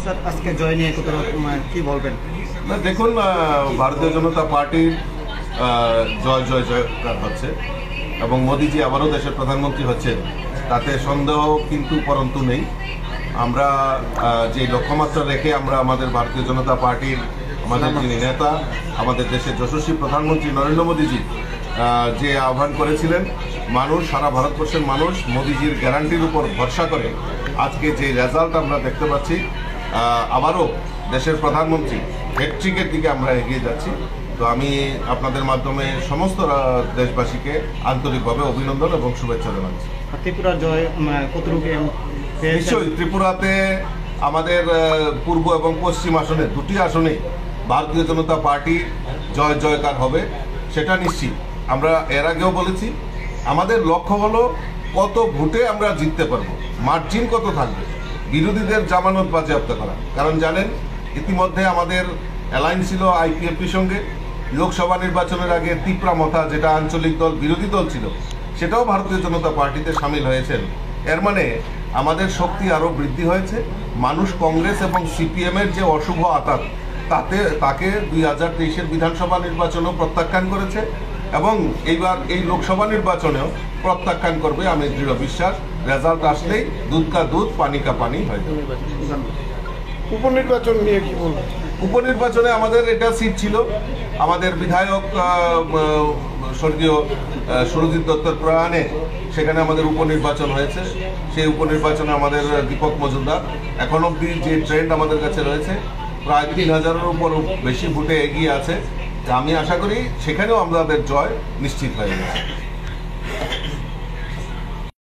Sir আজকে জয় নিয়ে কি বলবেন? না দেখুন, ভারতীয় জনতা পার্টির জয় জয় জয়কার হচ্ছে এবং মোদিজি আবারও দেশের প্রধানমন্ত্রী হচ্ছেন, তাতে সন্দেহ কিন্তু পরন্তু নেই। আমরা যে লক্ষ্যমাত্রা রেখে আমরা আমাদের ভারতীয় জনতা পার্টির আমাদের যিনি নেতা, আমাদের দেশের যশস্বী প্রধানমন্ত্রী নরেন্দ্র মোদীজি যে আহ্বান করেছিলেন, মানুষ, সারা ভারতবর্ষের মানুষ মোদীজির গ্যারান্টির উপর ভরসা করে আজকে যে রেজাল্ট আমরা দেখতে পাচ্ছি, আবারও দেশের প্রধানমন্ত্রী হ্যাট্রিকের দিকে আমরা এগিয়ে যাচ্ছি। তো আমি আপনাদের মাধ্যমে সমস্ত দেশবাসীকে আন্তরিকভাবে অভিনন্দন এবং শুভেচ্ছা জানাচ্ছি। ত্রিপুরা জয় কতটুকু? নিশ্চয়ই ত্রিপুরাতে আমাদের পূর্ব এবং পশ্চিম আসনে দুটি আসনে ভারতীয় জনতা পার্টি জয় জয়কার হবে, সেটা নিশ্চিত। আমরা এর আগেও বলেছি, আমাদের লক্ষ্য হলো কত ভোটে আমরা জিততে পারবো, মার্জিন কত থাকবে, বিরোধীদের জামানত বাজেয়াপ্ত করা। কারণ জানেন, ইতিমধ্যে আমাদের অ্যালায়েন্স ছিল আইপিএফটির সঙ্গে। লোকসভা নির্বাচনের আগে তিপ্রা মথা, যেটা আঞ্চলিক দল, বিরোধী দল ছিল, সেটাও ভারতীয় জনতা পার্টিতে সামিল হয়েছেন। এর মানে আমাদের শক্তি আরও বৃদ্ধি হয়েছে। মানুষ কংগ্রেস এবং সিপিএমের যে অশুভ আতাত, তাকে 2023-এর বিধানসভা নির্বাচনেও প্রত্যাখ্যান করেছে এবং এইবার এই লোকসভা নির্বাচনেও প্রত্যাখ্যান করবে। আমি দৃঢ় বিশ্বাস, রেজাল্ট আসলেই দুধ কা দুধ পানি কা পানি হয়ে যাবে। উপনির্বাচন নিয়ে কি বলবেন? উপনির্বাচনে আমাদের এটা সিট ছিল, আমাদের বিধায়ক স্বর্গীয় সুরজিৎ দত্তর প্রয়াণে সেখানে আমাদের উপনির্বাচন হয়েছে। সেই উপনির্বাচনে আমাদের দীপক মজুমদার এখন অবধি যে ট্রেন্ড আমাদের কাছে রয়েছে, প্রায় 3000-এর উপর বেশি ভোটে এগিয়ে আছে। আমি আশা করি সেখানেও আমাদের জয় নিশ্চিত হয়ে গেছে।